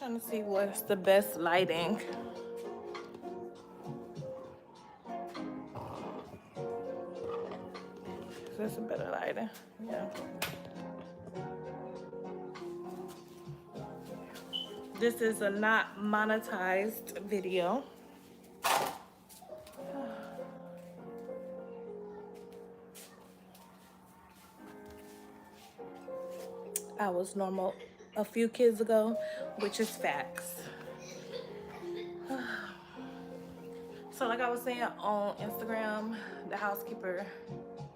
trying to see what's the best lighting. Is this a better lighting? Yeah. This is a not monetized video. I was normal a few kids ago, which is facts. So like I was saying on Instagram, the housekeeper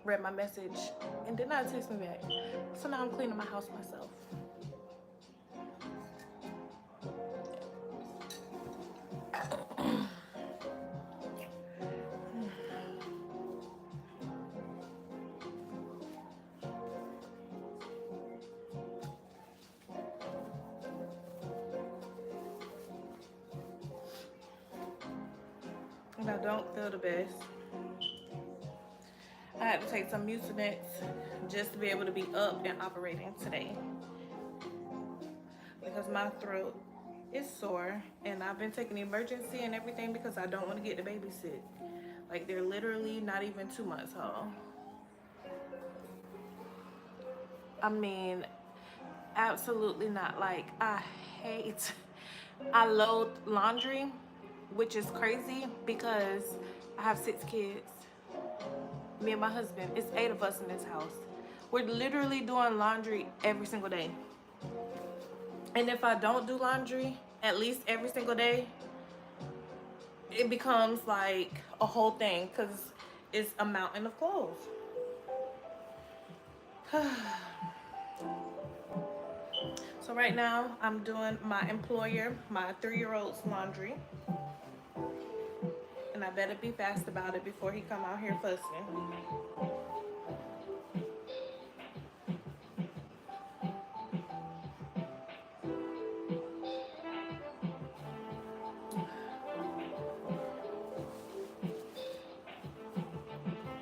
read my message and did not text me back. So now I'm cleaning my house myself. And I don't feel the best. I had to take some Mucinex just to be able to be up and operating today because my throat is sore, and I've been taking emergency and everything because I don't want to get the baby sick. Like, they're literally not even 2 months old. I mean, absolutely not. Like, I loathe laundry, which is crazy because I have 6 kids. Me and my husband, it's 8 of us in this house. We're literally doing laundry every single day. And if I don't do laundry at least every single day, it becomes like a whole thing because it's a mountain of clothes. So right now I'm doing my employer, my 3-year-old's laundry. And I better be fast about it before he come out here fussing.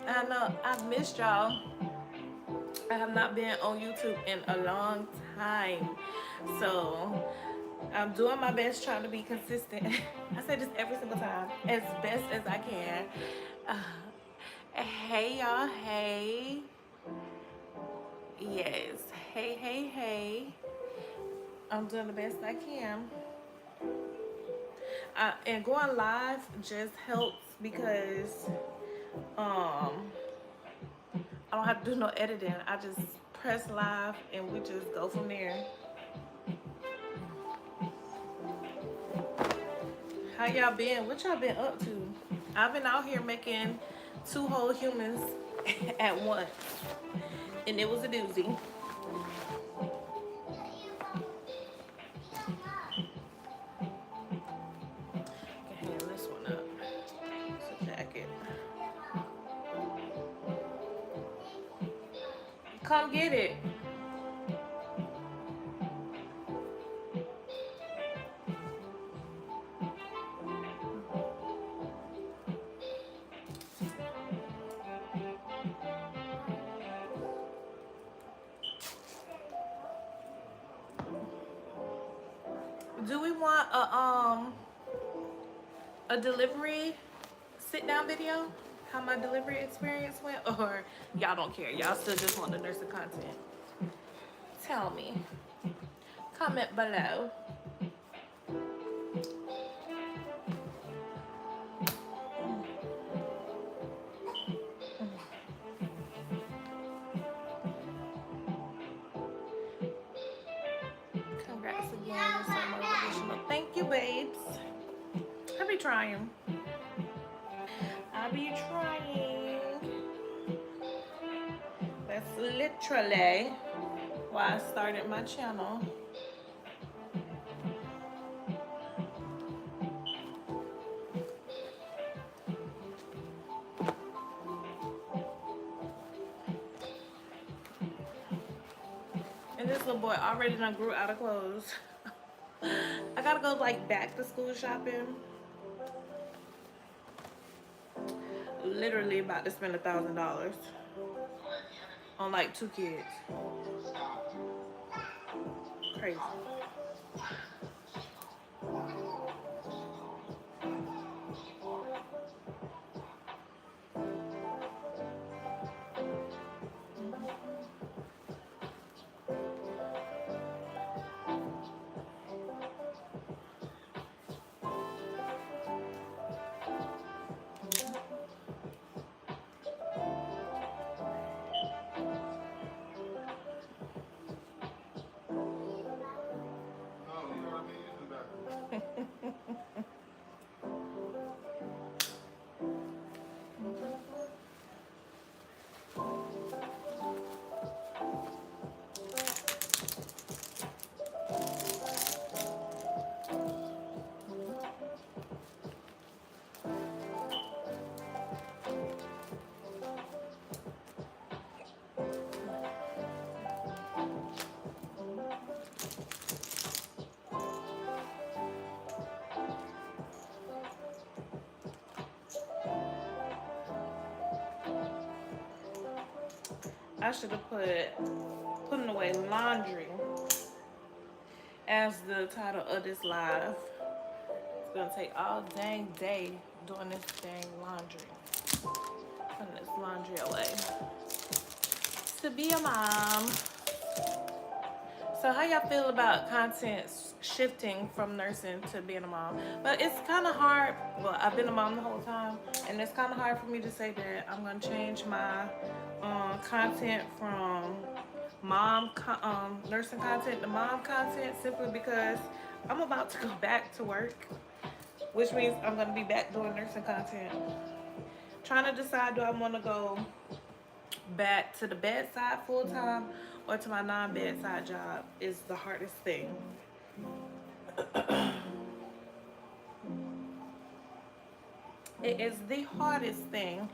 I know I've missed y'all. I have not been on YouTube in a long time. So I'm doing my best trying to be consistent. I say this every single time, as best as I can. Hey y'all, hey. Yes, hey. I'm doing the best I can. And going live just helps because I don't have to do no editing. I just press live and we just go from there. How y'all been? What y'all been up to? I've been out here making 2 whole humans at once, and it was a doozy. Can hang this one up. It's a jacket. Come get it. Do we want a delivery sit down video? How my delivery experience went, or y'all don't care? Y'all still just want the nursing content? Tell me. Comment below. Congrats again. You're so motivational. Thank you, babes. I be trying. That's literally why I started my channel. And this little boy already done grew out of clothes. I gotta go like back to school shopping. Literally about to spend $1,000 on like 2 kids. Crazy. I should have put putting away laundry as the title of this live. It's gonna take all dang day doing this dang laundry. Putting this laundry away. To be a mom. So how y'all feel about content shifting from nursing to being a mom? But it's kind of hard. Well, I've been a mom the whole time, and it's kind of hard for me to say that I'm gonna change my content from nursing content to mom content simply because I'm about to go back to work, which means I'm gonna be back doing nursing content. Trying to decide, do I want to go back to the bedside full time or to my non-bedside job is the hardest thing. It is the hardest thing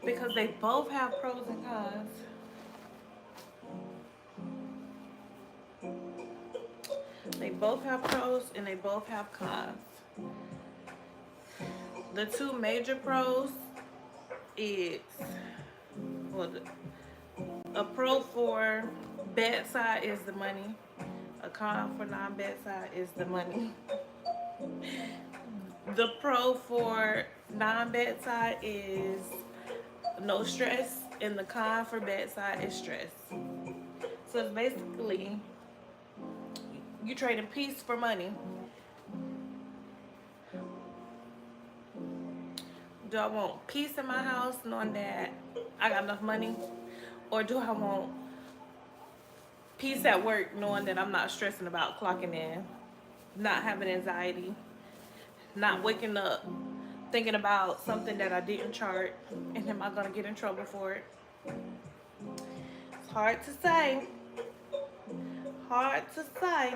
because they both have pros and cons. They both have pros and they both have cons. The two major pros is, well, a pro for bedside is the money. A con for non-bedside is the money. The pro for non-bedside is no stress, and the con for bedside is stress. So it's basically you trading peace for money. Do I want peace in my house knowing that I got enough money? Or do I want peace at work knowing that I'm not stressing about clocking in, not having anxiety, not waking up thinking about something that I didn't chart, and am I gonna get in trouble for it? It's hard to say. Hard to say.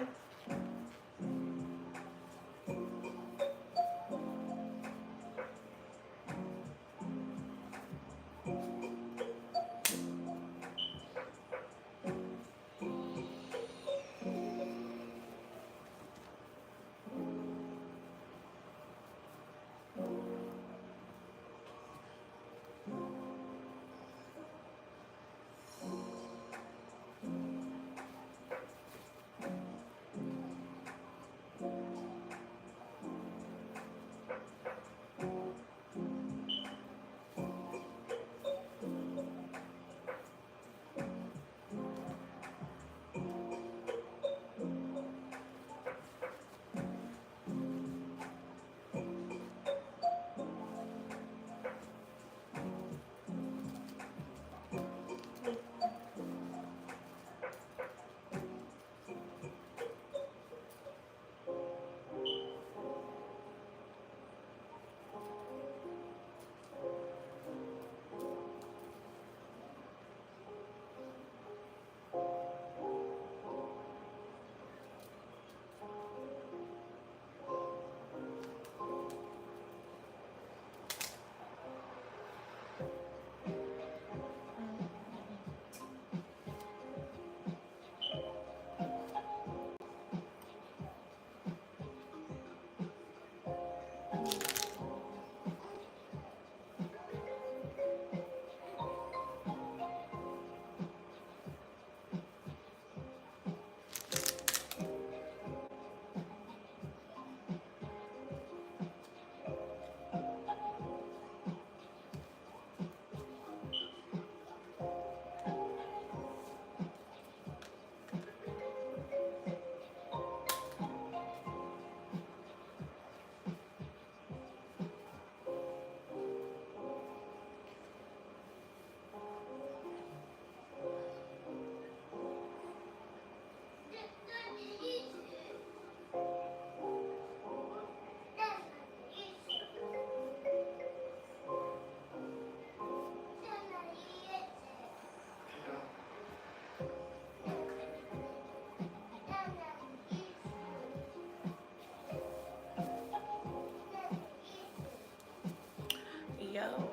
Yo,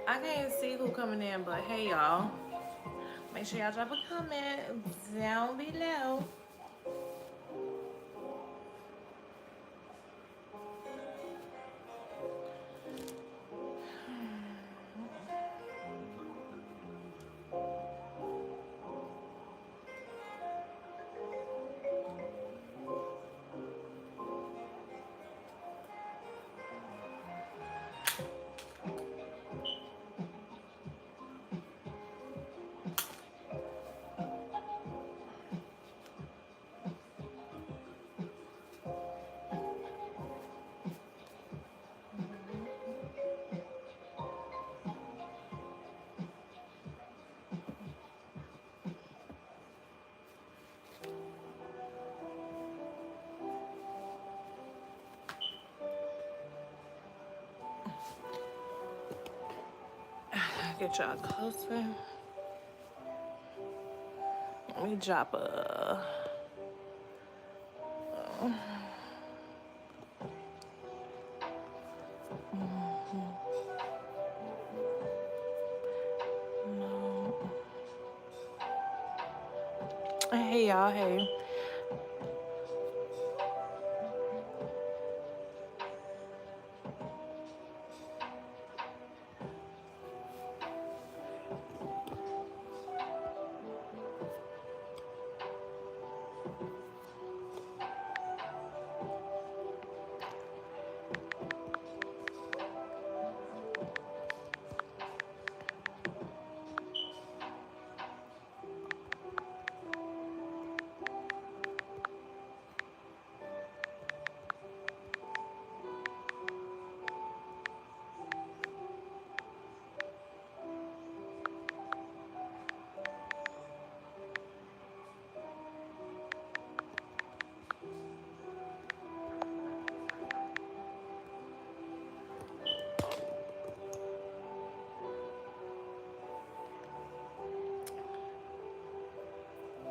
I can't see who coming in, but hey y'all, make sure y'all drop a comment down below. get y'all closer. Let me drop a... Hey y'all, hey.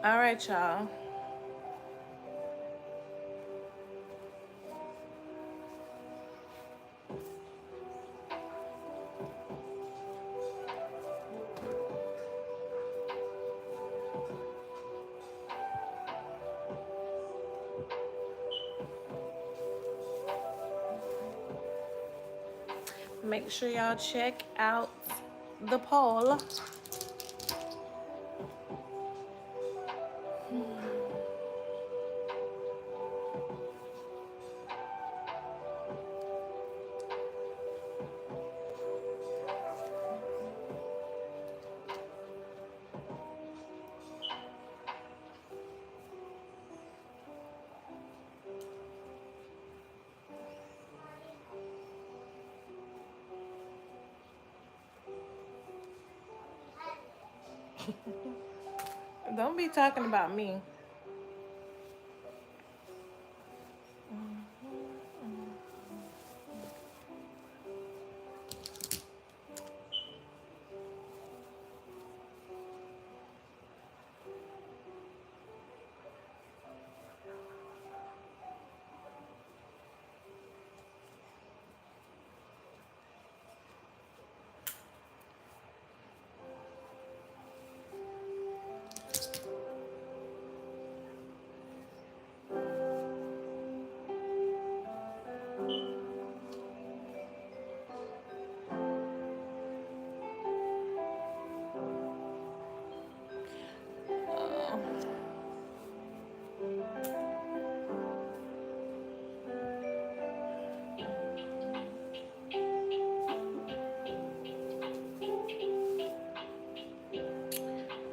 All right, y'all. Make sure y'all check out the poll. Don't be talking about me.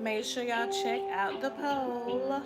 Make sure y'all check out the poll.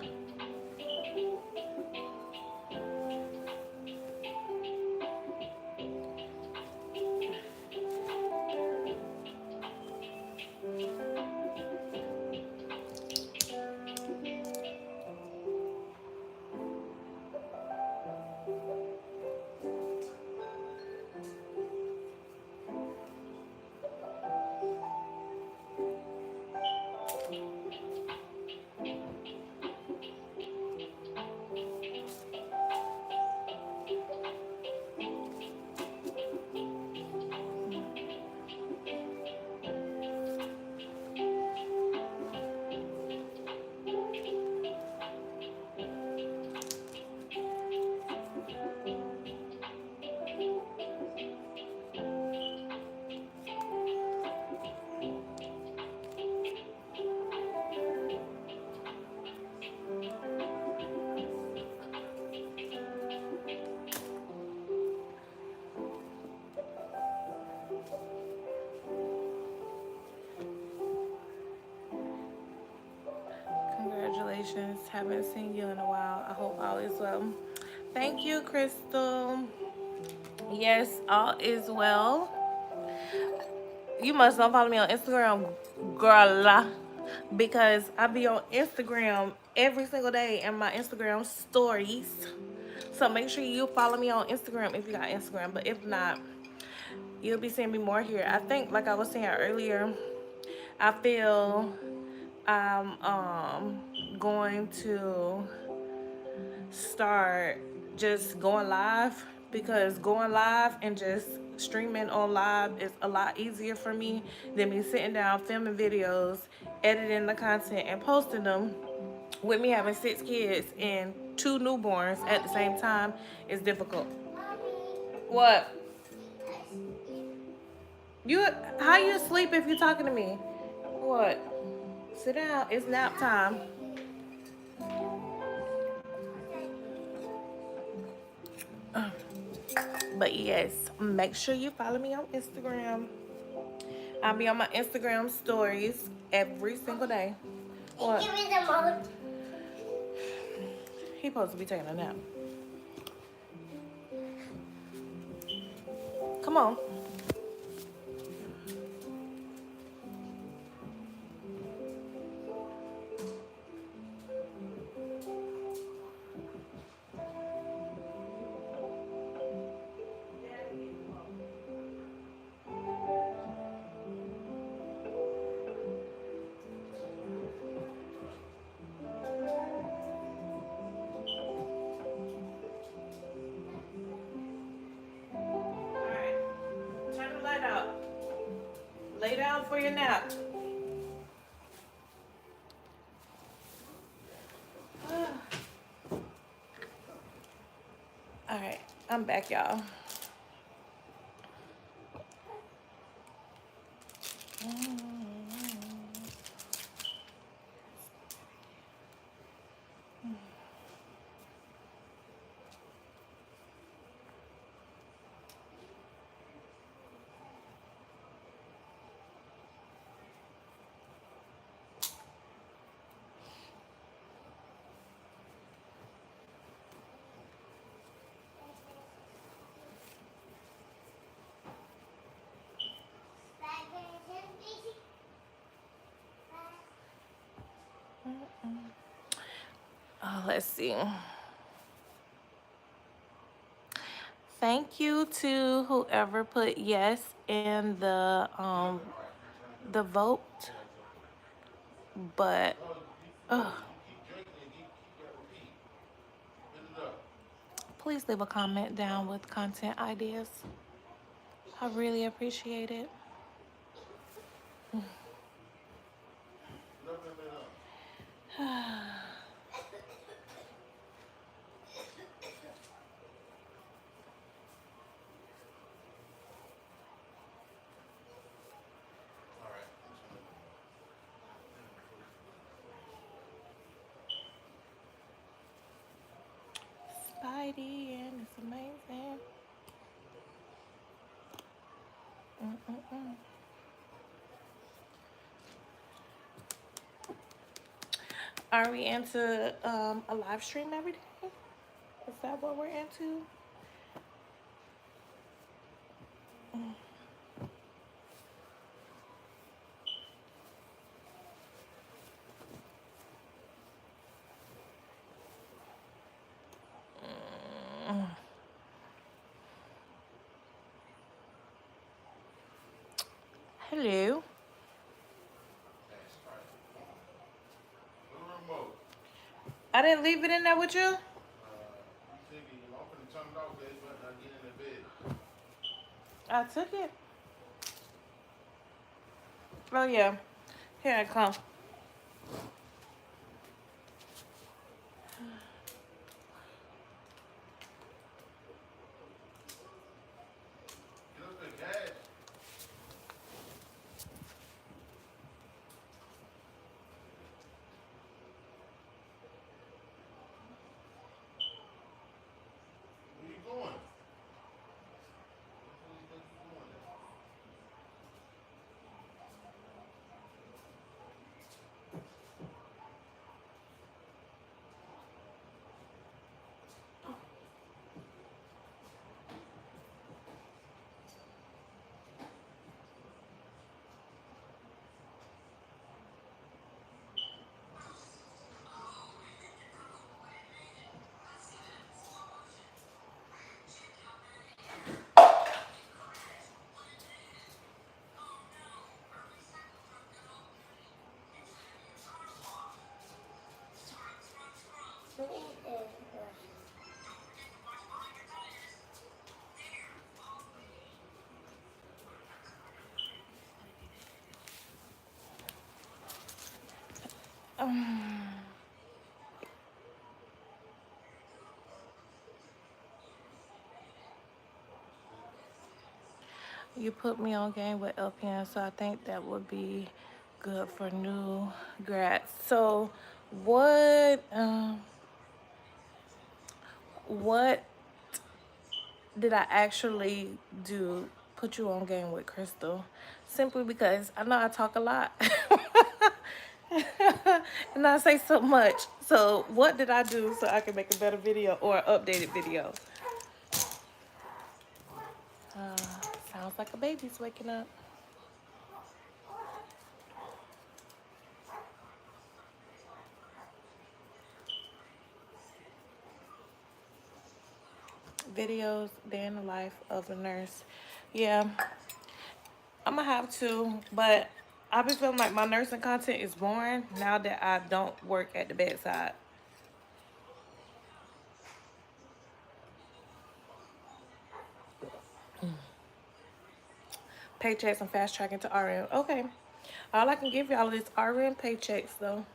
Congratulations. Haven't seen you in a while. I hope all is well. Thank you, Crystal. Yes, all is well. You must not follow me on Instagram, girl, because I be on Instagram every single day in my Instagram stories. So make sure you follow me on Instagram if you got Instagram. But if not, you'll be seeing me more here. I think, like I was saying earlier, I feel I'm going to start just going live, because going live and just streaming on live is a lot easier for me than me sitting down filming videos, editing the content, and posting them. With me having 6 kids and 2 newborns at the same time is difficult. What? You? How you asleep if you're talking to me? What? Sit down. It's nap time. But yes, make sure you follow me on Instagram. I'll be on my Instagram stories every single day. What? Give me the remote. He supposed to be taking a nap. Come on. Alright. Turn the light out. Lay down for your nap. Alright, I'm back, y'all. Let's see. Thank you to whoever put yes in the vote, but please leave a comment down with content ideas. I really appreciate it. Spidey, and it's amazing. Are we into a live stream every day? Is that what we're into? Hello. I didn't leave it in there with you? I took it. Oh yeah. Here I come. You put me on game with LPN, so I think that would be good for new grads. So what did I actually do put you on game with Crystal? Simply because I know I talk a lot. And I say so much. So what did I do so I can make a better video or an updated video? Sounds like a baby's waking up. Videos, day in the life of a nurse. Yeah, I'm gonna have to, but I've been feeling like my nursing content is boring now that I don't work at the bedside. Paychecks and fast tracking to RN. Okay. All I can give y'all is RN paychecks though.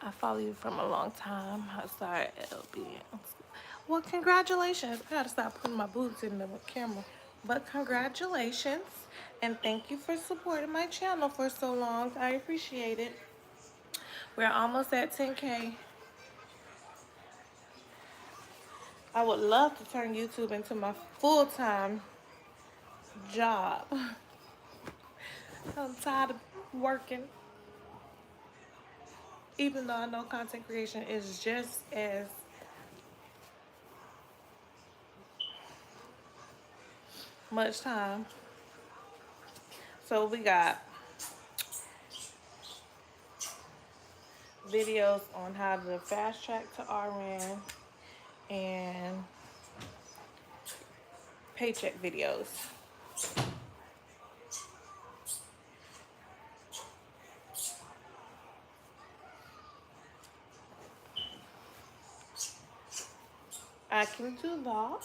I follow you from a long time. I started LB. Well, congratulations. I gotta stop putting my boots in the camera. But congratulations. And thank you for supporting my channel for so long. I appreciate it. We're almost at 10K. I would love to turn YouTube into my full-time job. I'm tired of working. Even though I know content creation is just as much time. So we got videos on how to fast track to RN and paycheck videos. I can do that.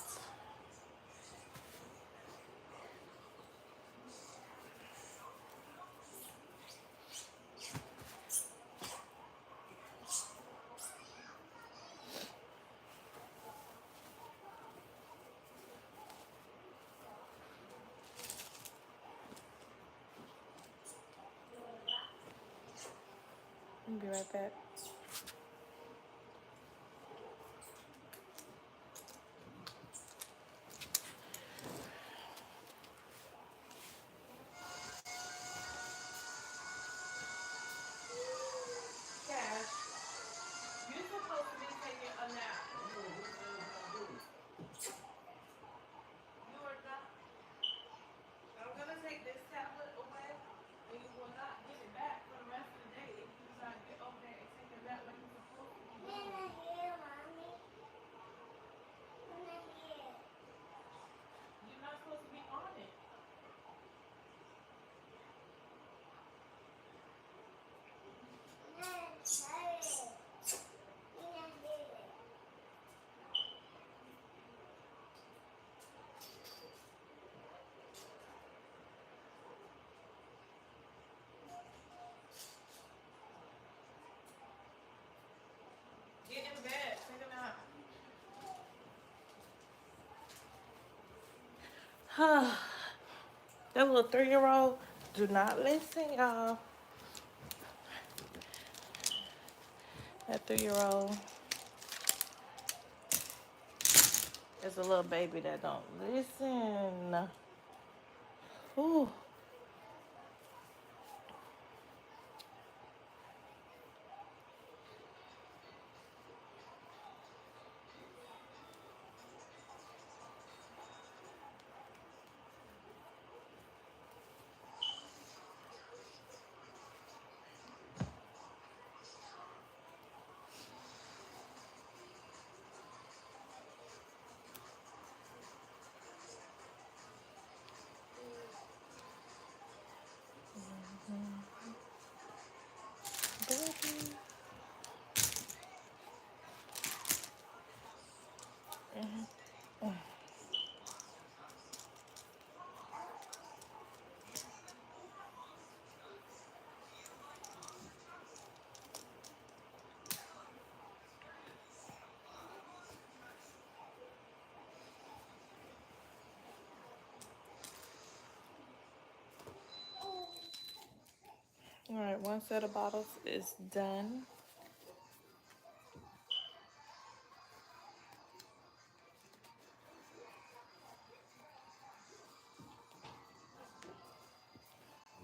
I'll be right back. Cash, you're supposed to be taking a nap. You are not. I'm gonna take this tablet away, and you will not get it back for the rest of the day if you decide to get over there and take a nap like you're supposed to be doing. You're not supposed to be on it. Get in bed, take a nap. That little 3-year-old, do not listen, y'all. That 3-year-old is a little baby that don't listen. Ooh. right, one set of bottles is done.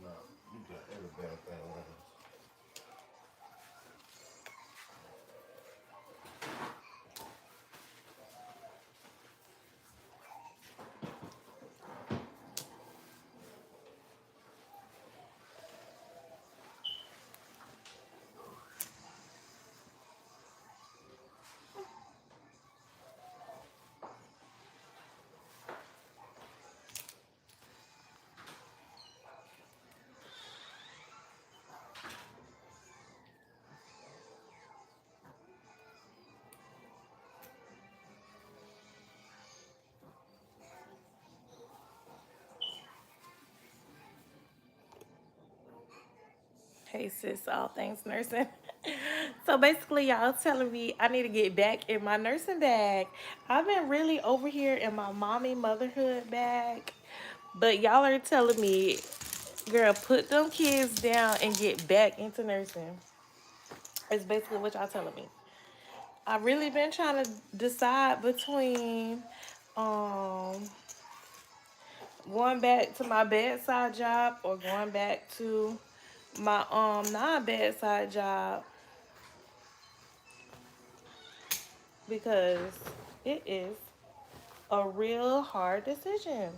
No, you got every bad thing on us. Hey sis, all things nursing. So basically, y'all telling me I need to get back in my nursing bag. I've been really over here in my mommy motherhood bag, but y'all are telling me, girl, put them kids down and get back into nursing. It's basically what y'all telling me. I really been trying to decide between um going back to my bedside job or going back to my non-bedside job, because it is a real hard decision.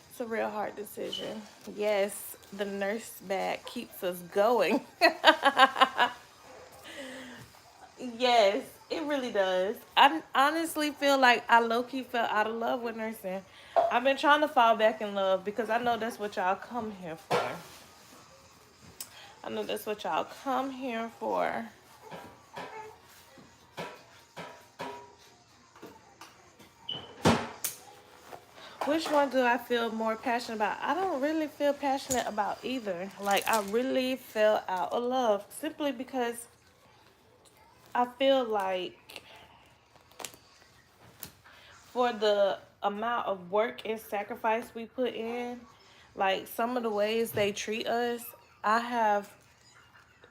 It's a real hard decision. Yes, the nurse bag keeps us going. Yes, it really does. I honestly feel like I low-key fell out of love with nursing. I've been trying to fall back in love because I know that's what y'all come here for. I know that's what y'all come here for. Which one do I feel more passionate about? I don't really feel passionate about either. Like, I really fell out of love simply because I feel like for the amount of work and sacrifice we put in, like some of the ways they treat us, I have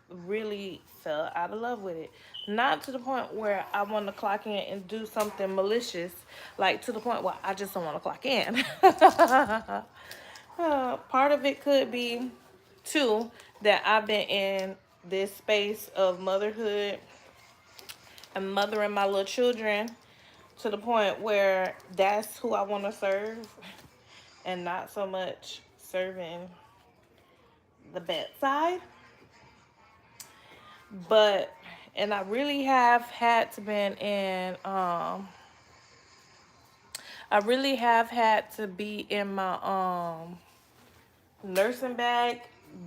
really fell out of love with it. Not to the point where I want to clock in and do something malicious, like to the point where I just don't want to clock in. Part of it could be, too, that I've been in this space of motherhood and mothering my little children to the point where that's who I want to serve and not so much serving the bedside. But, and I really have had to been in, I really have had to be in my, nursing bag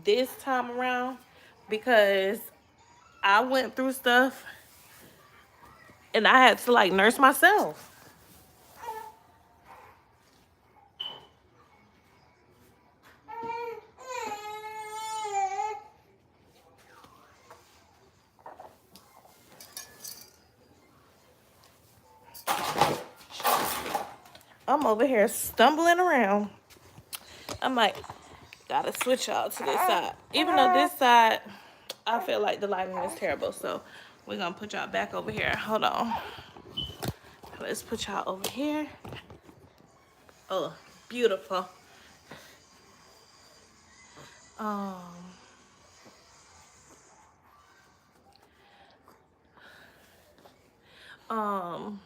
this time around because I went through stuff and I had to like nurse myself. I'm over here stumbling around. I'm like, gotta switch y'all to this side. Even though this side, I feel like the lighting is terrible. So we're gonna put y'all back over here. Hold on. Let's put y'all over here. Oh, beautiful. Um, um,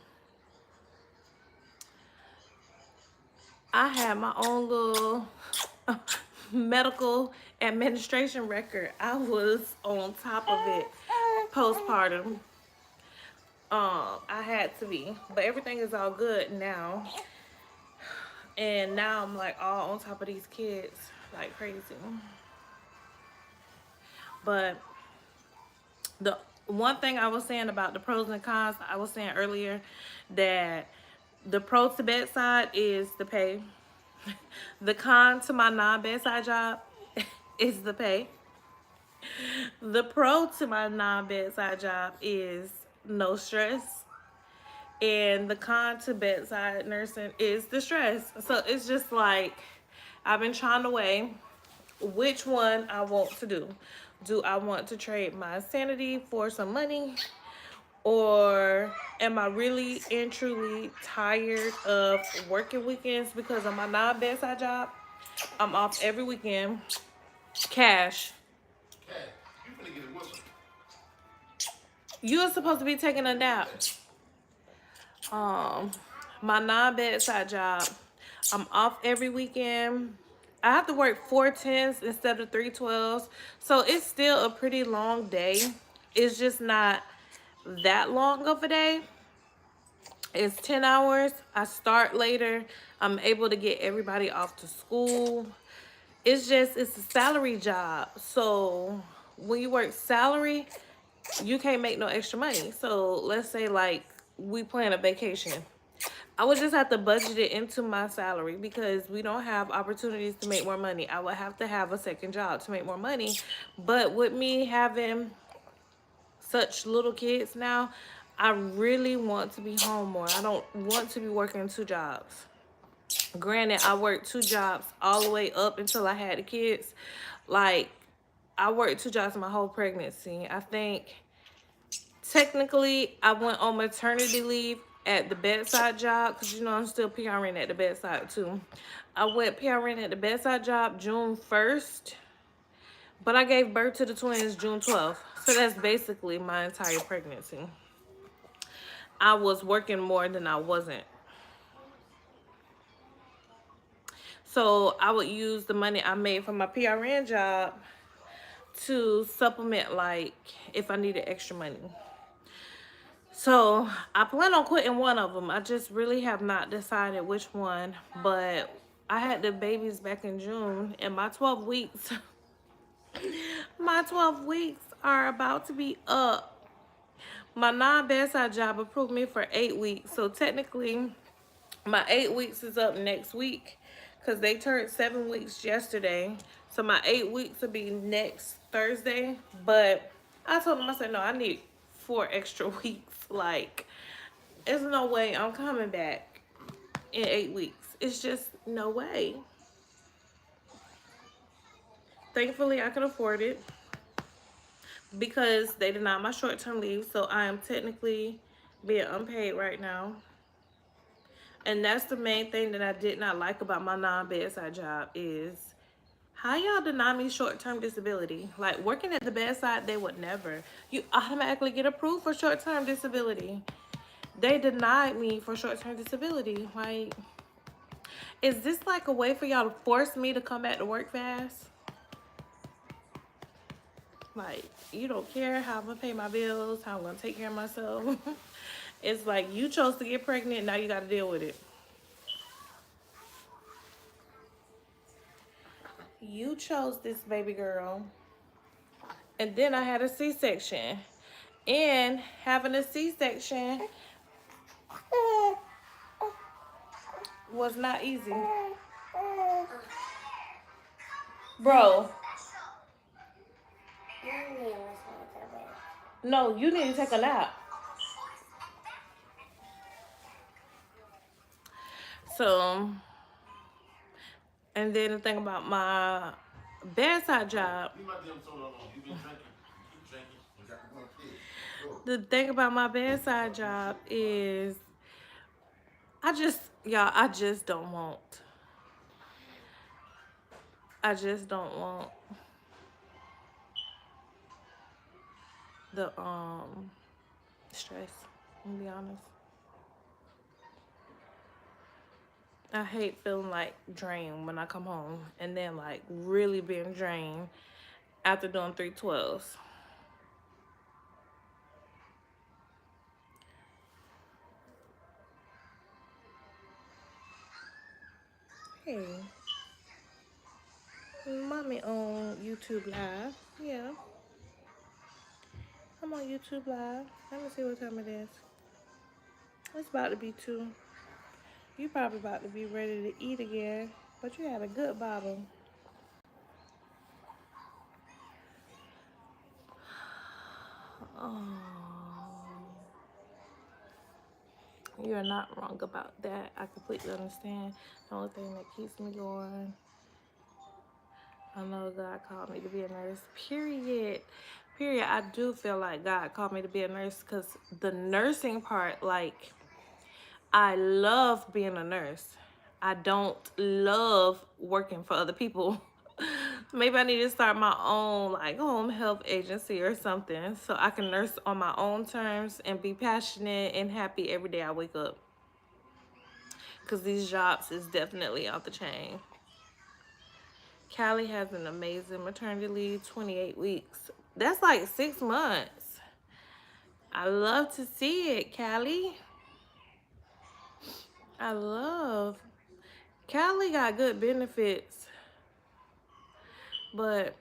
I had my own little medical administration record. I was on top of it postpartum. I had to be, but everything is all good now. And now I'm like all on top of these kids like crazy. But the one thing I was saying about the pros and cons, I was saying earlier that the pro to bedside is the pay. The con to my non-bedside job is the pay. The pro to my non-bedside job is no stress. And the con to bedside nursing is the stress. So it's just like I've been trying to weigh which one I want to do. Do I want to trade my sanity for some money? Or am I really and truly tired of working weekends because of my non-bedside job? I'm off every weekend. Cash. Cat, you finna get a whooping. You're supposed to be taking a nap. Um, my non-bedside job, I'm off every weekend. I have to work 4 10s instead of 3 12s. So it's still a pretty long day. It's just not that long of a day. It's 10 hours. I start later. I'm able to get everybody off to school. It's a salary job. So when you work salary, you can't make no extra money. So let's say like we plan a vacation. I would just have to budget it into my salary because we don't have opportunities to make more money. I would have to have a second job to make more money. But with me having such little kids now, I really want to be home more. I don't want to be working 2 jobs. Granted, I worked 2 jobs all the way up until I had the kids. Like, I worked 2 jobs my whole pregnancy. I think technically I went on maternity leave at the bedside job because you know I'm still PRN at the bedside too. I went PRN at the bedside job June 1st, but I gave birth to the twins June 12th. So that's basically my entire pregnancy. I was working more than I wasn't. So I would use the money I made from my PRN job to supplement, like, if I needed extra money. So I plan on quitting one of them. I just really have not decided which one. But I had the babies back in June, and my 12 weeks, my 12 weeks are about to be up. My non-bedside job approved me for 8 weeks. So technically, my 8 weeks is up next week because they turned 7 weeks yesterday. So my 8 weeks will be next Thursday. But I told them, I said, no, I need 4 extra weeks. Like, there's no way I'm coming back in 8 weeks. It's just no way. Thankfully, I can afford it because they denied my short-term leave. So I am technically being unpaid right now. And that's the main thing that I did not like about my non-bedside job is how y'all deny me short-term disability. Like, working at the bedside, they would never. You automatically get approved for short-term disability. They denied me for short-term disability. Like, is this like a way for y'all to force me to come back to work fast? Like, you don't care how I'm gonna pay my bills, how I'm gonna take care of myself. It's like, you chose to get pregnant, now you gotta deal with it. You chose this baby girl. And then I had a C-section. And having a C-section was not easy. Bro. No, you need to take a nap. So, and then the thing about my bedside job, the thing about my bedside job is I just don't want. I just don't want the stress, to be honest. I hate feeling like drained when I come home and then like really being drained after doing 312s. Hey, mommy on YouTube Live. Yeah, I'm on YouTube Live. Let me see what time it is. It's about to be 2. You probably about to be ready to eat again, but you had a good bottle. Oh. You're not wrong about that. I completely understand. The only thing that keeps me going, I know God called me to be a nurse. Period. Period. I do feel like God called me to be a nurse because the nursing part, like, I love being a nurse. I don't love working for other people. Maybe I need to start my own like home health agency or something so I can nurse on my own terms and be passionate and happy every day I wake up. Because these jobs is definitely off the chain. Callie has an amazing maternity leave, 28 weeks. That's like 6 months. I love to see it, Callie. I love. Callie got good benefits, but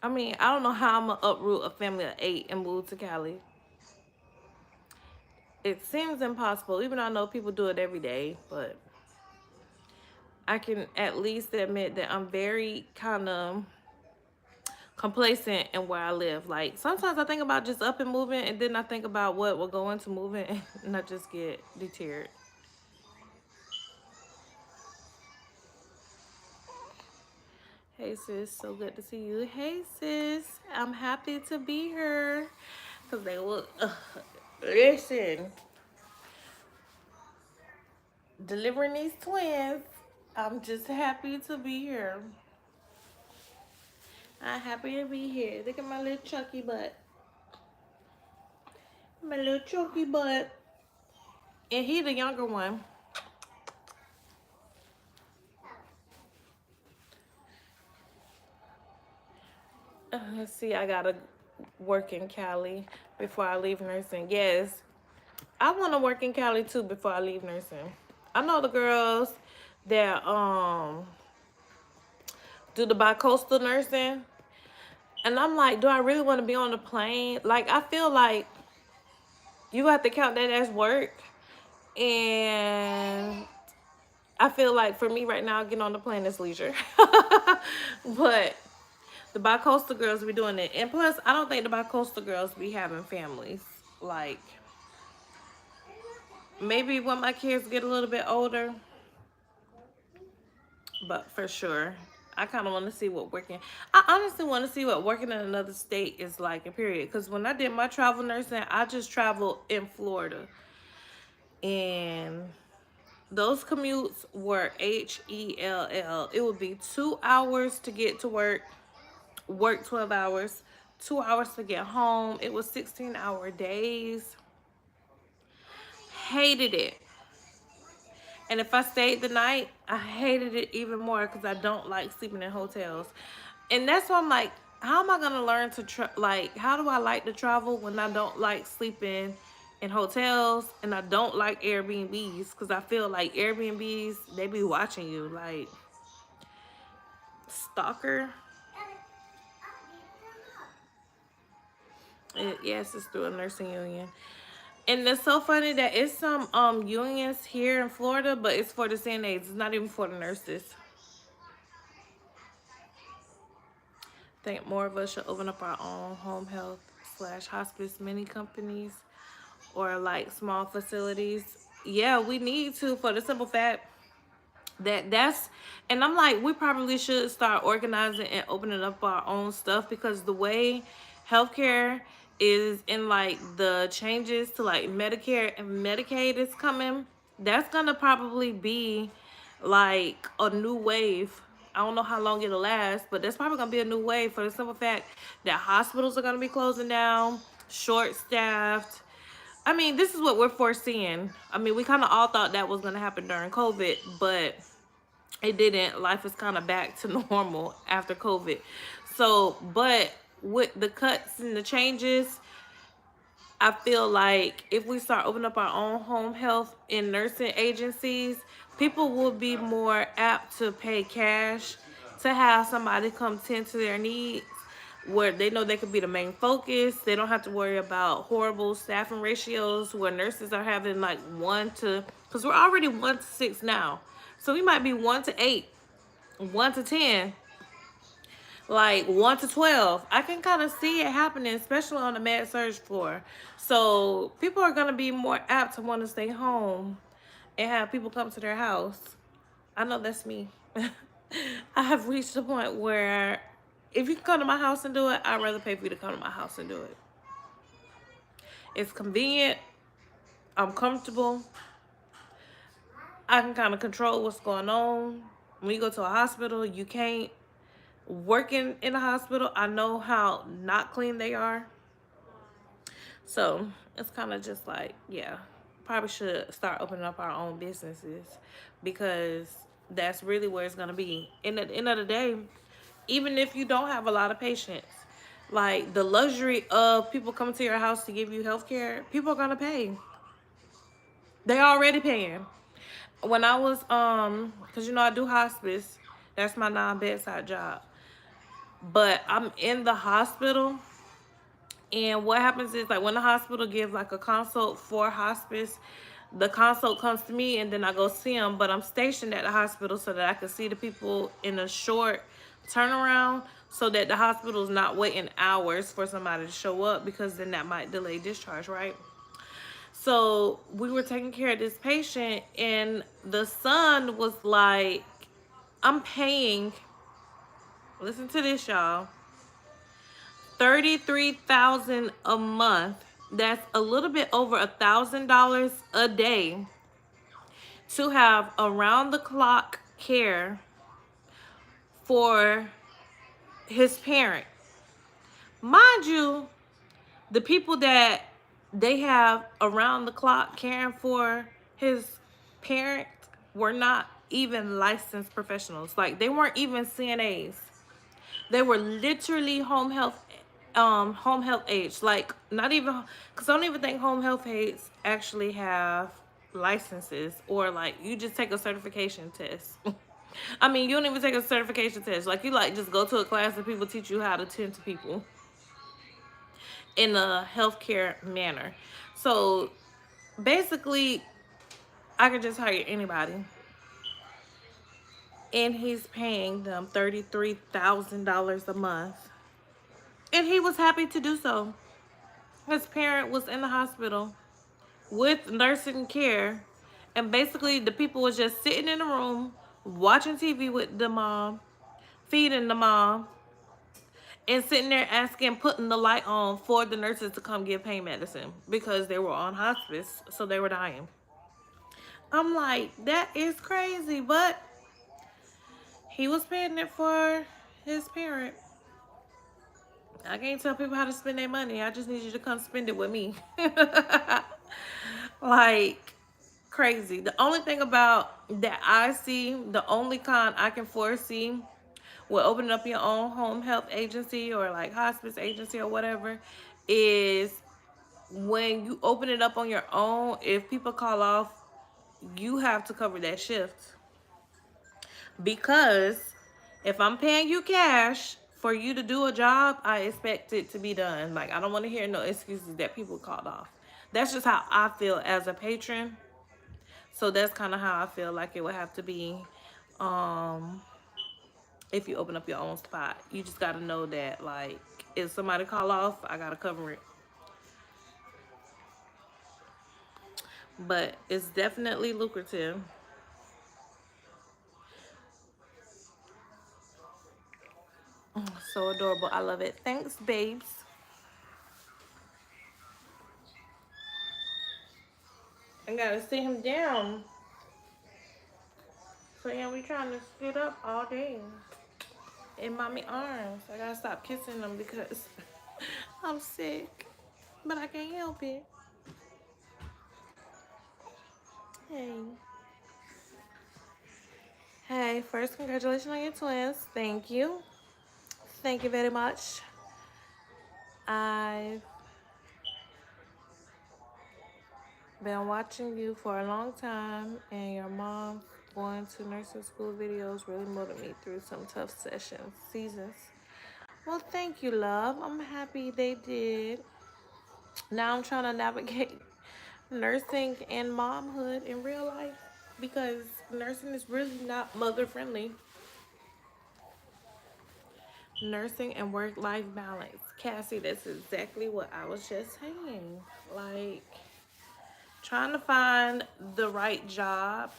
I mean, I don't know how I'm gonna uproot a family of 8 and move to Cali. It seems impossible, even though I know people do it every day, but I can at least admit that I'm very kind of complacent in where I live. Like, sometimes I think about just up and moving, and then I think about what will go into moving, and I just get deterred. Hey sis, so good to see you. Hey sis, I'm happy to be here. Cause they will listen. Delivering these twins. I'm just happy to be here. I'm happy to be here. Look at my little chunky butt. My little chunky butt. And he the younger one. Let's see, I gotta work in Cali before I leave nursing. Yes, I want to work in Cali too before I leave nursing. I know the girls that do the bi-coastal nursing, and I'm like, do I really want to be on the plane? Like, I feel like you have to count that as work, and I feel like for me right now, getting on the plane is leisure. But the bi-coastal girls be doing it. And plus, I don't think the bi-coastal girls be having families. Like, maybe when my kids get a little bit older. But for sure, I kind of want to see what working. I honestly want to see what working in another state is like, in period. Because when I did my travel nursing, I just traveled in Florida. And those commutes were HELL. It would be 2 hours to get to work 12 hours, 2 hours to get home. It was 16-hour days. Hated it. And if I stayed the night, I hated it even more because I don't like sleeping in hotels. And that's why I'm like, how am I going to learn to, like, how do I like to travel when I don't like sleeping in hotels and I don't like Airbnbs? Because I feel like Airbnbs, they be watching you, like, stalker. Yes, it's through a nursing union. And it's so funny that it's some unions here in Florida, but it's for the CNAs. It's not even for the nurses. I think more of us should open up our own home health / hospice mini companies or like small facilities. Yeah, we need to, for the simple fact that's, and I'm like, we probably should start organizing and opening up our own stuff, because the way healthcare is in like the changes to like Medicare and Medicaid is coming, that's gonna probably be like a new wave. I don't know how long it'll last, but there's probably gonna be a new wave for the simple fact that hospitals are gonna be closing down, short staffed. I mean, this is what we're foreseeing. I mean, we kind of all thought that was gonna happen during COVID, but it didn't. Life is kind of back to normal after COVID. So, but with the cuts and the changes, I feel like if we start opening up our own home health and nursing agencies, people will be more apt to pay cash to have somebody come tend to their needs, where they know they could be the main focus. They don't have to worry about horrible staffing ratios where nurses are having like because we're already 1 to 6 now. So we might be 1 to 8, 1 to 10. like 1 to 12. I can kind of see it happening, especially on the med surg floor. So people are going to be more apt to want to stay home and have people come to their house. I know that's me. I have reached a point where if you can come to my house and do it, I'd rather pay for you to come to my house and do it. It's convenient. I'm comfortable. I can kind of control what's going on. When you go to a hospital, you can't. Working in a hospital, I know how not clean they are. So it's kind of just like, yeah, probably should start opening up our own businesses, because that's really where it's going to be. And at the end of the day, even if you don't have a lot of patients, like the luxury of people coming to your house to give you health care, people are going to pay. They already paying. When I was, because you know I do hospice, that's my non-bedside job. But I'm in the hospital, and what happens is, like, when the hospital gives like a consult for hospice, the consult comes to me and then I go see them. But I'm stationed at the hospital so that I can see the people in a short turnaround, so that the hospital is not waiting hours for somebody to show up, because then that might delay discharge, right? So we were taking care of this patient, and the son was like, I'm paying, listen to this, y'all, $33,000 a month. That's a little bit over $1,000 a day to have around the clock care for his parent. Mind you, the people that they have around the clock caring for his parent were not even licensed professionals. Like, they weren't even CNAs. They were literally home health aides. Like, not even, because I don't even think home health aides actually have licenses, or like you just take a certification test. I mean, you don't even take a certification test. Like, you like just go to a class and people teach you how to tend to people in a healthcare manner. So basically, I could just hire anybody, and he's paying them $33,000 a month, and he was happy to do so. His parent was in the hospital with nursing care, and basically the people was just sitting in the room watching TV with the mom, feeding the mom, and sitting there asking, putting the light on for the nurses to come give pain medicine, because they were on hospice, so they were dying. I'm like, that is crazy, but he was paying it for his parent. I can't tell people how to spend their money. I just need you to come spend it with me. Like, crazy. The only thing about that I see, the only con I can foresee with opening up your own home health agency or like hospice agency or whatever, is when you open it up on your own, if people call off, you have to cover that shift. Because if I'm paying you cash for you to do a job, I expect it to be done. Like, I don't want to hear no excuses that people called off. That's just how I feel as a patron. So that's kind of how I feel like it would have to be, if you open up your own spot. You just got to know that, like, if somebody call off, I got to cover it. But it's definitely lucrative. So adorable. I love it. Thanks, babes. I gotta sit him down. So yeah, we trying to sit up all day in mommy arms. I gotta stop kissing them because I'm sick, but I can't help it. Hey. Hey, first, congratulations on your twins. Thank you. Thank you very much. I've been watching you for a long time, and your mom going to nursing school videos really motivated me through some tough seasons. Well, thank you, love. I'm happy they did. Now I'm trying to navigate nursing and momhood in real life, because nursing is really not mother friendly. Nursing and work-life balance. Cassie, that's exactly what I was just saying. Like, trying to find the right job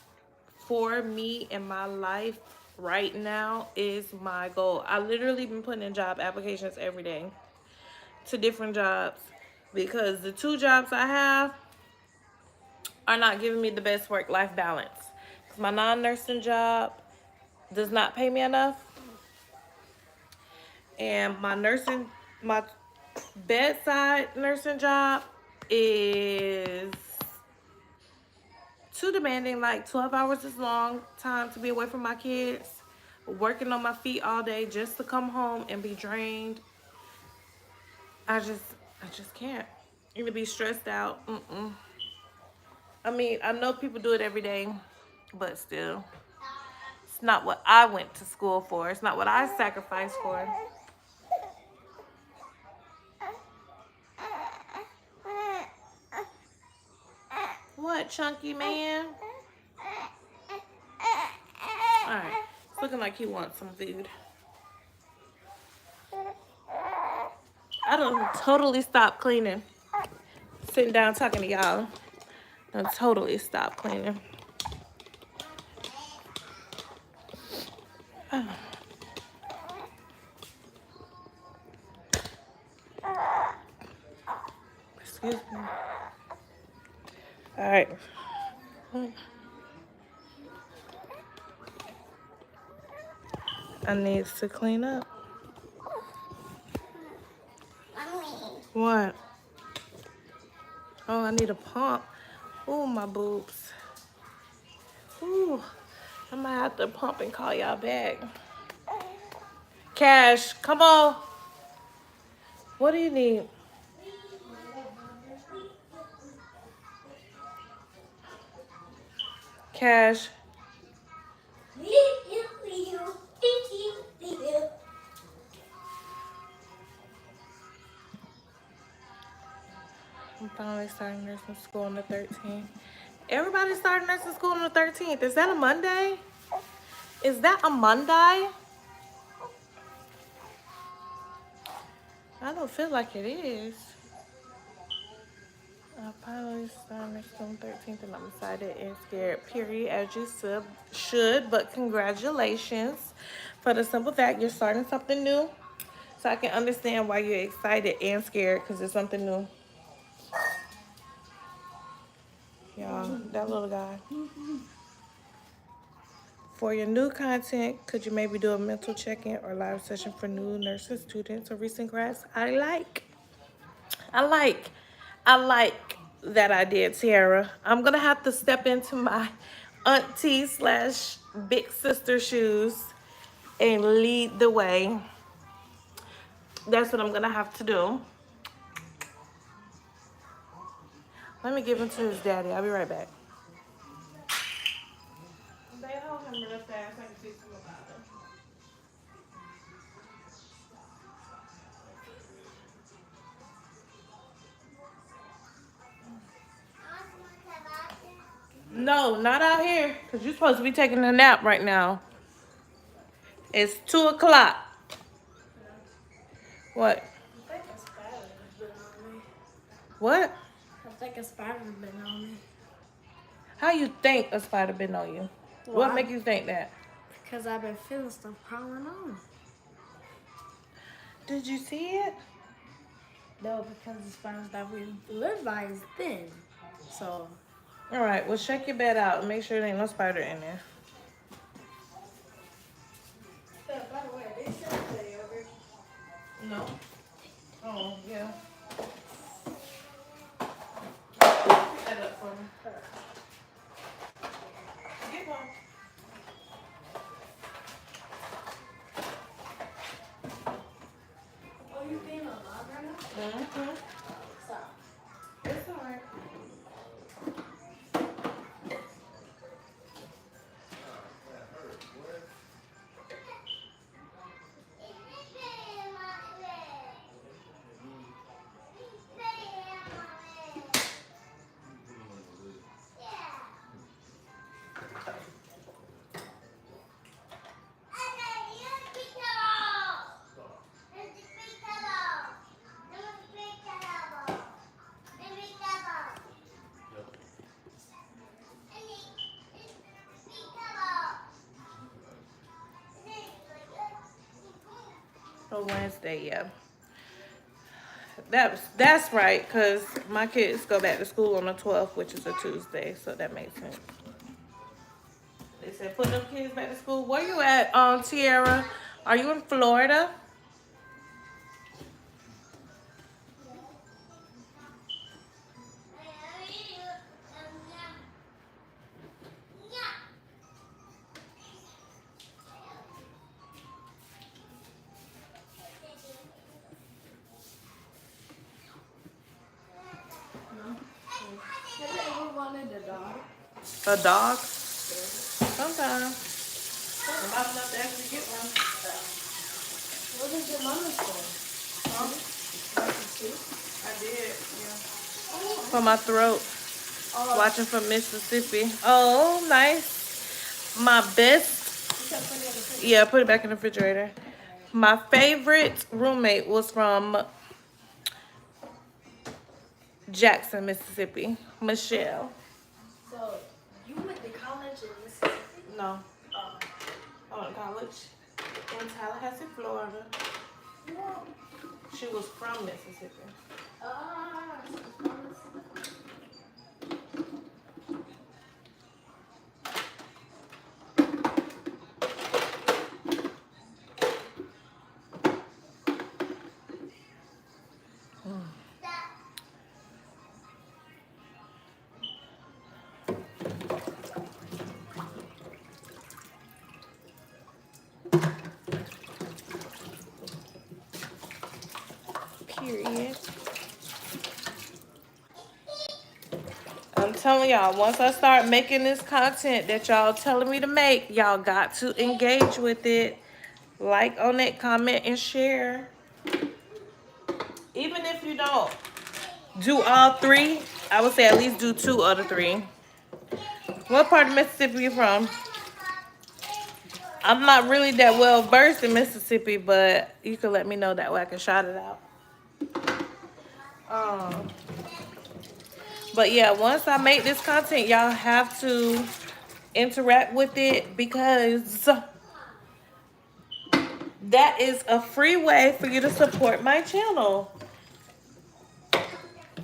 for me in my life right now is my goal. I literally been putting in job applications every day to different jobs because the 2 jobs I have are not giving me the best work-life balance. 'Cause my non-nursing job does not pay me enough, and my bedside nursing job is too demanding. Like 12 hours is long time to be away from my kids, working on my feet all day just to come home and be drained. I just can't. You to be stressed out. I mean, I know people do it every day, but still, it's not what I went to school for. It's not what I sacrificed for. What, chunky man? Alright. It's looking like he wants some food. I done totally stopped cleaning. Sitting down talking to y'all. I totally stopped cleaning. Excuse me. Alright. I need to clean up. What? Oh, I need a pump. Ooh, my boobs. Ooh, I might have to pump and call y'all back. Cash, come on. What do you need? Cash. I'm finally starting nursing school on the 13th. Everybody's starting nursing school on the 13th. Is that a Monday? Is that a Monday? I don't feel like it is. I finally started nursing on the 13th and I'm excited and scared, period, as you should. But congratulations for the simple fact you're starting something new. So I can understand why you're excited and scared because it's something new. Y'all, that little guy. For your new content, could you maybe do a mental check-in or live session for new nursing students or recent grads? I like that idea, Tiara. I'm gonna have to step into my auntie slash big sister shoes and lead the way. That's what I'm gonna have to do. Let me give him to his daddy. I'll be right back. They hold him real fast. I can fix him about it. No, not out here. Because you're supposed to be taking a nap right now. It's 2 o'clock. What? I think a spider's been on me. What? I think a spider's been on me. How you think a spider been on you? Well, What make you think that? Because I've been feeling stuff crawling on me. Did you see it? No, because the spiders that we live by is thin. So. All right, well, check your bed out and make sure there ain't no spider in there. By the way, they said today over. No. Oh, yeah. Set up for me. Get one. Oh, you being alive right now? Mm-hmm. Stop. It's all right. Oh, Wednesday, yeah. That's right, because my kids go back to school on the 12th, which is a Tuesday, so that makes sense. They said put them kids back to school. Where you at, Tiara? Are you in Florida? Have you ever wanted a dog? A dog? Sometimes. I'm not enough to actually get one. What is your mama's for? I did, yeah. For my throat. Watching from Mississippi. Oh, nice. My best. Yeah, put it back in the refrigerator. My favorite roommate was from Jackson, Mississippi. Michelle. So, you went to college in Mississippi? No. I went to college in Tallahassee, Florida. No. She was from Mississippi. Period. I'm telling y'all, once I start making this content that y'all telling me to make, y'all got to engage with it. Like on it, comment, and share. Even if you don't do all three, I would say at least do 2 of the 3. What part of Mississippi you from? I'm not really that well versed in Mississippi, but you can let me know that way I can shout it out. But yeah, once I make this content, y'all have to interact with it because that is a free way for you to support my channel.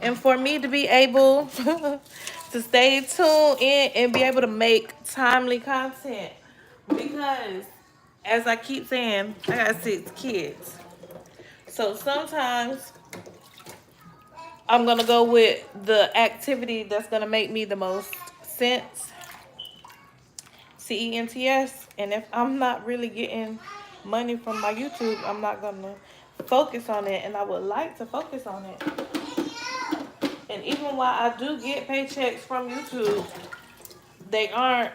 And for me to be able to stay tuned in and be able to make timely content. Because, as I keep saying, I got 6 kids. So sometimes I'm going to go with the activity that's going to make me the most sense. CENTS. And if I'm not really getting money from my YouTube, I'm not going to focus on it. And I would like to focus on it. And even while I do get paychecks from YouTube, they aren't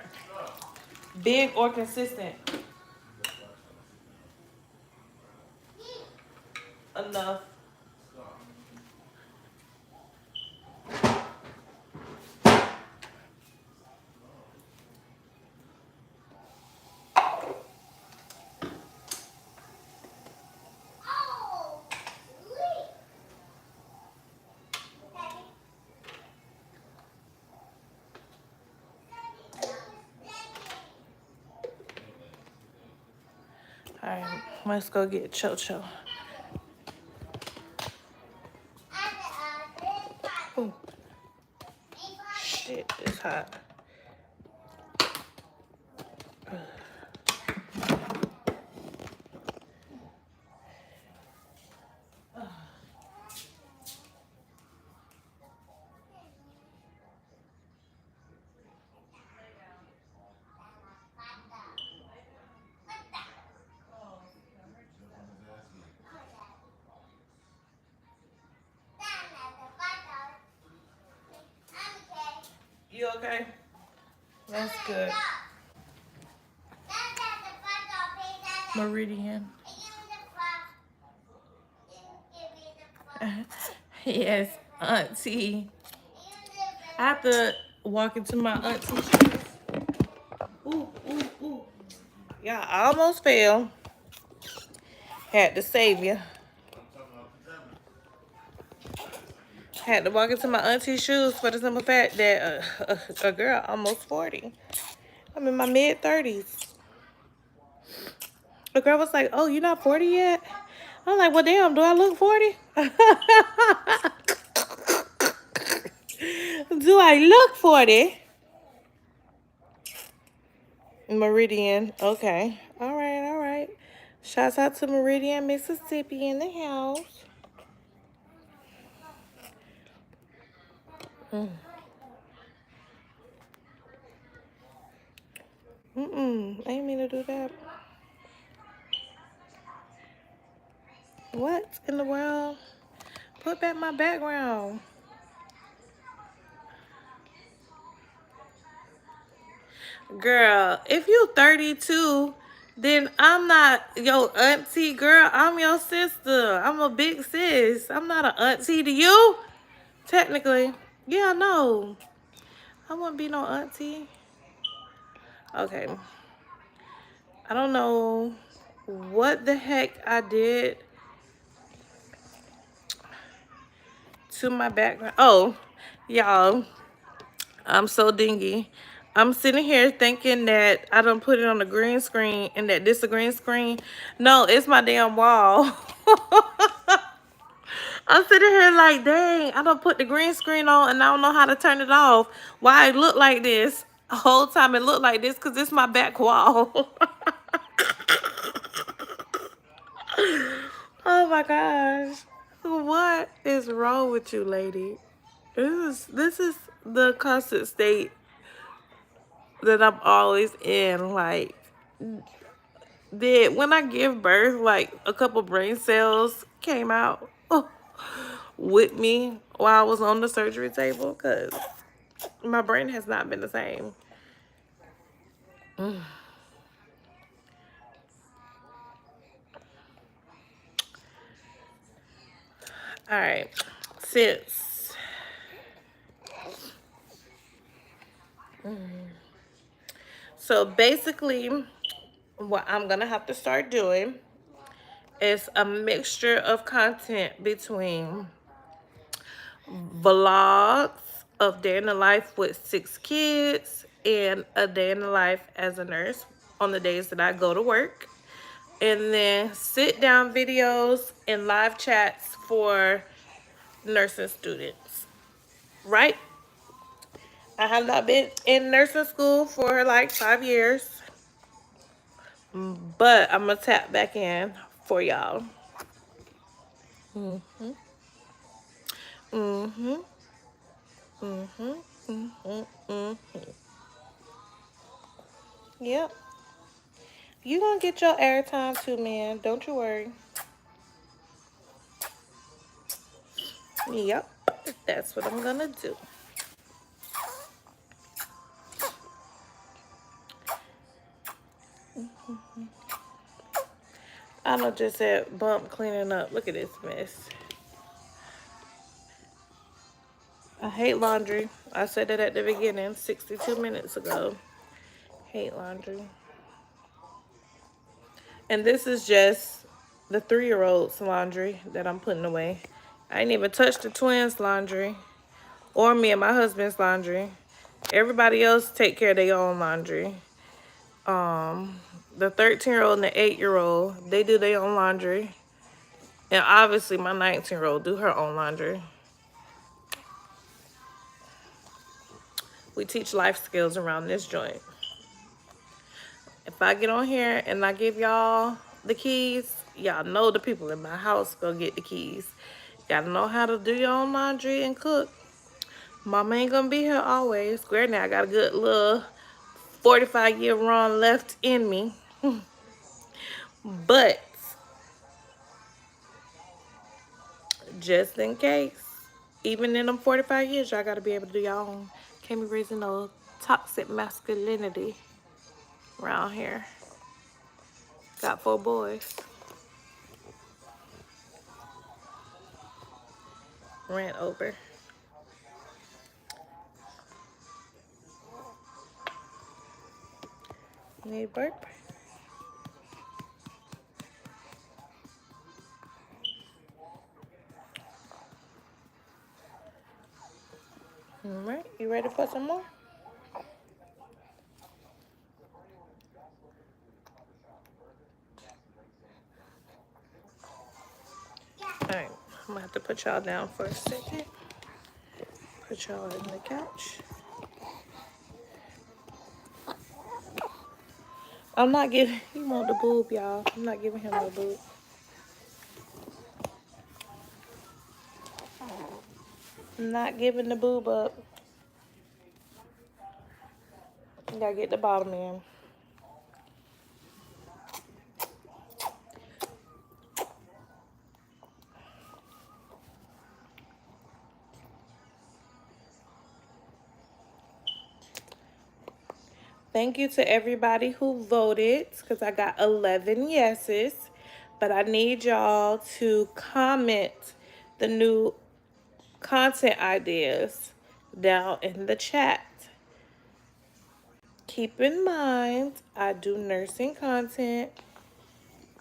big or consistent enough. All right, let's go get Cho-Cho. Ooh. Shit, it's hot. You okay? That's good. Meridian. Yes, auntie. I have to walk into my auntie's shoes. Ooh, ooh, ooh. Yeah, I almost fell. Had to save you. Had to walk into my auntie's shoes for the simple fact that a girl almost 40. I'm in my mid-30s. The girl was like, oh, you're not 40 yet? I'm like, well, damn, do I look 40? Do I look 40? Meridian. Okay. All right, all right. Shouts out to Meridian, Mississippi in the house. I ain't mean to do that. What in the world? Put back my background. Girl, if you 32, then I'm not your auntie, girl. I'm your sister. I'm a big sis. I'm not an auntie to you, technically. Yeah, no. I wouldn't be no auntie. Okay. I don't know what the heck I did to my background. Oh, y'all, I'm so dingy. I'm sitting here thinking that I done put it on the green screen and that this a green screen. No, it's my damn wall. I'm sitting here like, dang, I done put the green screen on and I don't know how to turn it off. Why it look like this? The whole time it looked like this because it's my back wall. Oh my gosh. What is wrong with you, lady? This is the constant state that I'm always in. Like, when I give birth, like a couple brain cells came out with me while I was on the surgery table because my brain has not been the same. All right, since so basically what I'm gonna have to start doing is a mixture of content between vlogs of day in the life with 6 kids and a day in the life as a nurse on the days that I go to work, and then sit down videos and live chats for nursing students. Right? I have not been in nursing school for like 5 years, but I'm gonna tap back in for y'all. Mm-hmm. Mm-hmm. Mm-hmm. Mm-hmm. Yep. You gonna get your airtime too, man. Don't you worry. Yep. That's what I'm gonna do. I done just said bump cleaning up. Look at this mess. I hate laundry. I said that at the beginning 62 minutes ago. Hate laundry. And this is just the 3-year-old's laundry that I'm putting away. I ain't even touched the twins' laundry or me and my husband's laundry. Everybody else take care of their own laundry. The 13-year-old and the 8-year-old, they do their own laundry. And obviously my 19-year-old do her own laundry. We teach life skills around this joint. If I get on here and I give y'all the keys, y'all know the people in my house gonna get the keys. Gotta know how to do your own laundry and cook. Mama ain't gonna be here always. Granted, I got a good little 45-year run left in me. But just in case, even in them 45 years, y'all gotta be able to do y'all own. Can't be raising no toxic masculinity around here. Got 4 boys. Rant over. Need burp? All right, you ready for some more? have to put y'all down for a second. Put y'all in the couch. I'm not giving, he want the boob, y'all. I'm not giving him no boob. I'm not giving the boob up. You gotta get the bottom in. Thank you to everybody who voted, because I got 11 yeses. But I need y'all to comment the new content ideas down in the chat. Keep in mind, I do nursing content,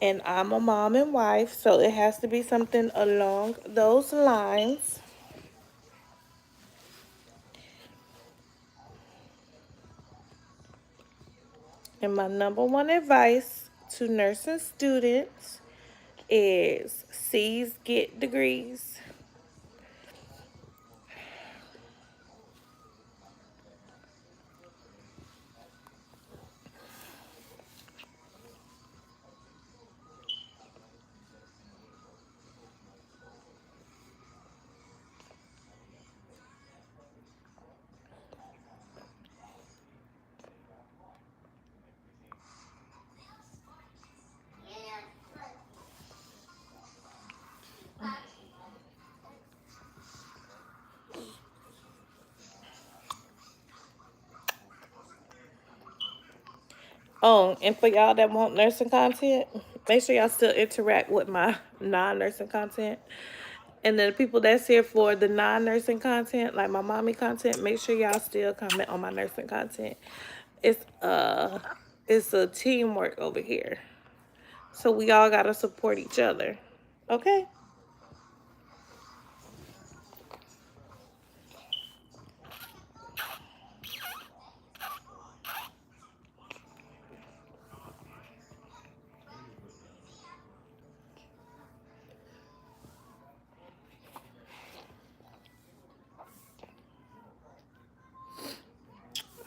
and I'm a mom and wife, so it has to be something along those lines. And my number one advice to nursing students is C's get degrees. Oh, and for y'all that want nursing content, make sure y'all still interact with my non-nursing content. And then the people that's here for the non-nursing content, like my mommy content, make sure y'all still comment on my nursing content. It's a teamwork over here. So we all gotta support each other. Okay?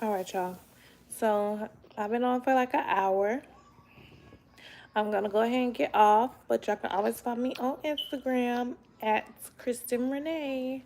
All right, y'all. So I've been on for like an hour. I'm gonna go ahead and get off, but y'all can always find me on Instagram at Christen Renae.